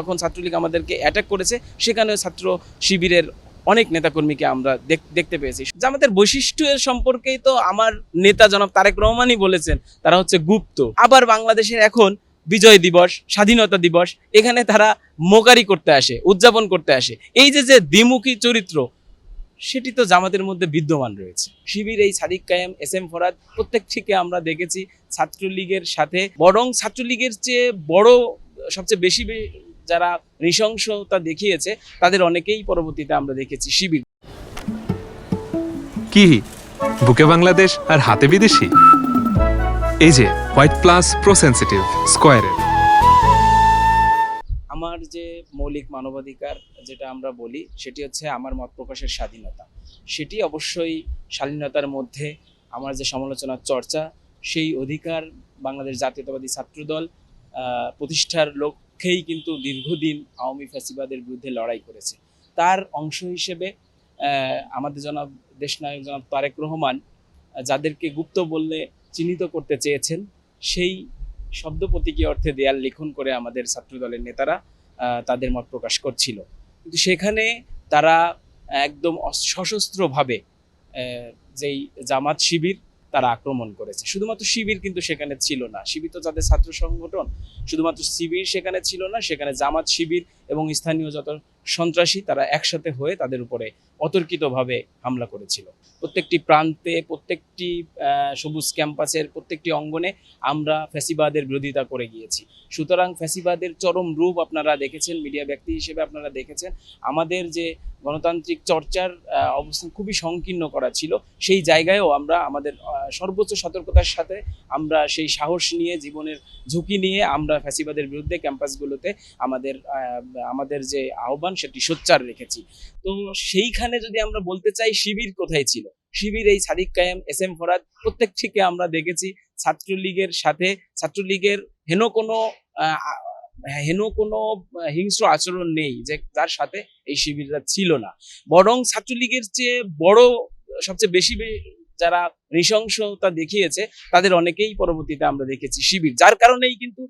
যখন ছাত্রলীগ আমাদেরকে অ্যাটাক করেছে সেখানেও ছাত্র শিবিরের অনেক নেতাকর্মীকে আমরা দেখতে পেয়েছি। জামাতের বৈশিষ্ট্যের সম্পর্কেই তো আমার নেতা জনাব তারেক রহমানই বলেছেন তারা হচ্ছে গুপ্ত। আবার বাংলাদেশের এখন বিজয় দিবস, স্বাধীনতা দিবস, এখানে তারা মোকারি করতে আসে, উদযাপন করতে আসে। এই যে দ্বিমুখী চরিত্র সেটি তো জামাতের মধ্যে বিদ্যমান রয়েছে। শিবির এই সাদিক কায়েম, এস এম ফরহাদ প্রত্যেকটিকে আমরা দেখেছি ছাত্রলীগের সাথে, বরং ছাত্রলীগের চেয়ে বড় সবচেয়ে বেশি যারা নৃশংসতা দেখিয়েছে তাদের অনেকেই পরবর্তীতে আমরা দেখেছি শিবির। কি বুকে বাংলাদেশ আর হাতে বিদেশি? এই যে হোয়াইট প্লাস প্রো সেনসিটিভ স্কয়ারের। আমার যে মৌলিক মানবাধিকার যেটা আমরা বলি সেটি হচ্ছে আমার মত প্রকাশের স্বাধীনতা। সেটি অবশ্যই স্বাধীনতার মধ্যে আমার যে সমালোচনার চর্চা, সেই অধিকার বাংলাদেশ জাতীয়তাবাদী ছাত্রদল প্রতিষ্ঠার লক্ষ্যেই কিন্তু দীর্ঘদিন আওয়ামী ফ্যাসিবাদের বিরুদ্ধে লড়াই করেছে। তার অংশ হিসেবে আমাদের জনাব দেশনায়ক জনাব তারেক রহমান যাদেরকে গুপ্ত বললে চিহ্নিত করতে চেয়েছেন, সেই শব্দ প্রতীকী অর্থে দেয়াল লিখন করে আমাদের ছাত্রদলের নেতারা তাদের মত প্রকাশ করছিল। কিন্তু সেখানে তারা একদম সশস্ত্রভাবে যেই জামাত শিবির তারা আক্রমণ করেছে। শুধুমাত্র শিবির কিন্তু সেখানে ছিল না, শিবির তো যাদের ছাত্র সংগঠন, শুধুমাত্র শিবির সেখানে ছিল না, সেখানে জামাত শিবির এবং স্থানীয় যত সন্ত্রাসী তারা একসাথে হয়ে তাদের উপরে অতর্কিতভাবে হামলা করেছিল। প্রত্যেকটি প্রান্তে, প্রত্যেকটি সবুজ ক্যাম্পাসের প্রত্যেকটি অঙ্গনে আমরা ফ্যাসিবাদের বিরোধিতা করে গিয়েছি। সুতরাং ফ্যাসিবাদের চরম রূপ আপনারা দেখেছেন, মিডিয়া ব্যক্তি হিসেবে আপনারা দেখেছেন। আমাদের যে গণতান্ত্রিক চর্চার অবস্থান খুবই সংকীর্ণ করা ছিল, সেই জায়গায়ও আমরা আমাদের সর্বোচ্চ সতর্কতার সাথে আমরা সেই সাহস নিয়ে, জীবনের ঝুঁকি নিয়ে আমরা ফ্যাসিবাদের বিরুদ্ধে ক্যাম্পাসগুলোতে আমাদের যে আহ্বান সেটি সোচ্চার রেখেছি। তো সেইখানে যদি আমরা বলতে চাই শিবির কোথায় ছিল, শিবির এই সাদিক কায়েম, এস এম ফরহাদ প্রত্যেকটিকে আমরা দেখেছি ছাত্রলীগের সাথে। ছাত্রলীগের হেন কোনো হিংস্র আচরণ নেই যে যার সাথে এই শিবিররা ছিল না, বরং ছাত্রলীগের চেয়ে বড় সবচেয়ে বেশি যারা নৃশংসতা দেখিয়েছে তাদের অনেকেই পরবর্তীতে আমরা দেখেছি শিবির। যার কারণেই কিন্তু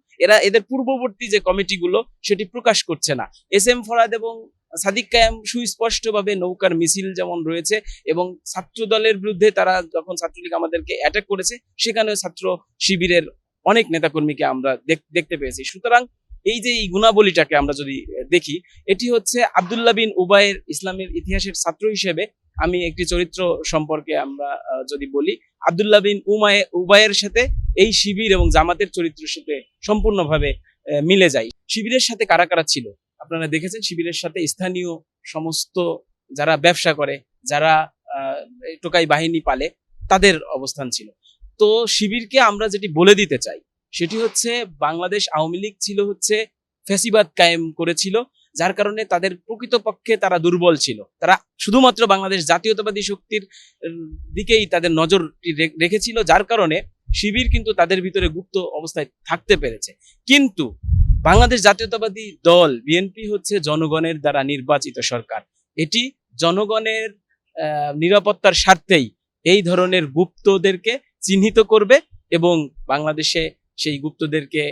এদের পূর্ববর্তী যে কমিটিগুলো সেটি প্রকাশ করছে না। এস এম ফরহাদ এবং সাদিক কায়েম সুস্পষ্টভাবে নৌকার মিছিল যেমন রয়েছে, এবং ছাত্র দলের বিরুদ্ধে তারা যখন ছাত্রলীগ আমাদেরকে অ্যাটাক করেছে সেখানেও ছাত্র শিবিরের অনেক নেতাকর্মীকে আমরা দেখতে পেয়েছি। সুতরাং এই যে এই গুণাবলীটাকে আমরা যদি দেখি, এটি হচ্ছে আব্দুল্লাহ বিন উবায়ের ইসলামের ইতিহাসের ছাত্র হিসেবে আমি একটি চরিত্র সম্পর্কে আমরা যদি বলি, আব্দুল্লাহ বিন উবায়ের সাথে এই শিবির এবং জামাতের চরিত্রের সাথে সম্পূর্ণভাবে মিলে যায়। শিবিরের সাথে কারা কারা ছিল আপনারা দেখেছেন। শিবিরের সাথে স্থানীয় সমস্ত যারা ব্যবসা করে, যারা টোকাই বাহিনী পালে, তাদের অবস্থান ছিল। তো শিবিরকে আমরা যেটি বলে দিতে চাই সেটি হচ্ছে বাংলাদেশ আওয়ামী লীগ ছিল হচ্ছে ফ্যাসিবাদ কায়েম করেছিল, যার কারণে তাদের প্রকৃতপক্ষে তারা দুর্বল ছিল। তারা শুধুমাত্র বাংলাদেশ জাতীয়তাবাদী শক্তির দিকেই তাদের নজর রেখেছিল, যার কারণে শিবির কিন্তু তাদের ভিতরে গুপ্ত অবস্থায় থাকতে পেরেছে। কিন্তু বাংলাদেশ জাতীয়তাবাদী দল বিএনপি হচ্ছে জনগণের দ্বারা নির্বাচিত সরকার। এটি জনগণের নিরাপত্তার স্বার্থেই এই ধরনের গুপ্তদেরকে চিহ্নিত করবে এবং বাংলাদেশে সেই গুপ্তদেরকে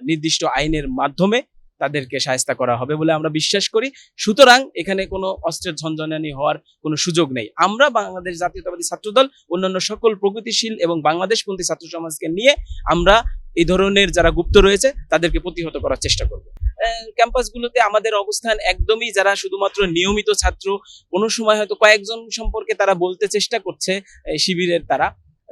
নির্দিষ্ট আইনের মাধ্যমে তাদেরকে শায়েস্তা করা হবে বলে আমরা বিশ্বাস করি। সুতরাং এখানে কোনো অস্ত্রের ঝনঝনানি হওয়ার কোনো সুযোগ নেই। আমরা বাংলাদেশ জাতীয়তাবাদী ছাত্রদল অন্যান্য সকল প্রগতিশীল এবং বাংলাদেশপন্থী ছাত্র সমাজকে নিয়ে আমরা এই ধরনের যারা গুপ্ত রয়েছে তাদেরকে প্রতিহত করার চেষ্টা করব। ক্যাম্পাসগুলোতে আমাদের অবস্থান একদমই যারা শুধুমাত্র নিয়মিত ছাত্র, কোনো সময় হয়তো কয়েকজন সম্পর্কে তারা বলতে চেষ্টা করছে শিবিরের তারা,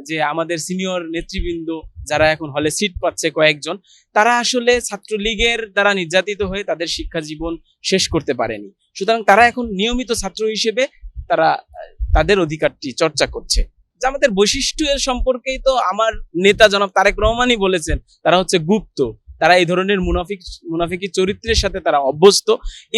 যে আমাদের সিনিয়র নেতৃবৃন্দ যারা এখন হলে সিট পাচ্ছে কয়েকজন, তারা আসলে ছাত্রলীগের দ্বারা নির্যাতিত হয়ে তাদের শিক্ষা জীবন শেষ করতে পারেনি। সুতরাং তারা এখন নিয়মিত ছাত্র হিসেবে তারা তাদের অধিকারটি চর্চা করছে। আমাদের বৈশিষ্ট্যের সম্পর্কেই তো আমার নেতা জনাব তারেক রহমানই বলেছেন তারা হচ্ছে গুপ্ত, তারা এই ধরনের মুনাফিকি চরিত্রের সাথে তারা অভ্যস্ত।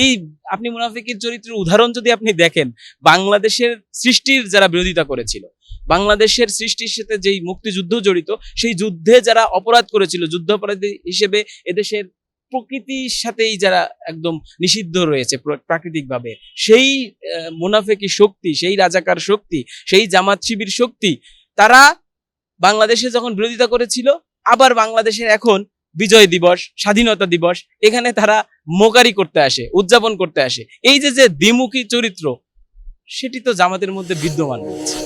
এই আপনি মুনাফিকির চরিত্রের উদাহরণ যদি আপনি দেখেন, বাংলাদেশের সৃষ্টির যারা বিরোধিতা করেছিল, বাংলাদেশের সৃষ্টির সাথে যেই মুক্তিযুদ্ধ জড়িত, সেই যুদ্ধে যারা অপরাধ করেছিল, যুদ্ধাপরাধী হিসেবে এদেশের প্রকৃতির সাথেই যারা একদম নিষিদ্ধ রয়েছে প্রাকৃতিকভাবে, সেই মুনাফিকি শক্তি, সেই রাজাকার শক্তি, সেই জামাত শিবির শক্তি, তারা বাংলাদেশে যখন বিরোধিতা করেছিল, আবার বাংলাদেশের এখন বিজয় দিবস, স্বাধীনতা দিবস, এখানে তারা মোকারি করতে আসে, উদযাপন করতে আসে। এই যে যে দ্বিমুখী চরিত্র, সেটি তো জামাতের মধ্যে বিদ্যমান রয়েছে।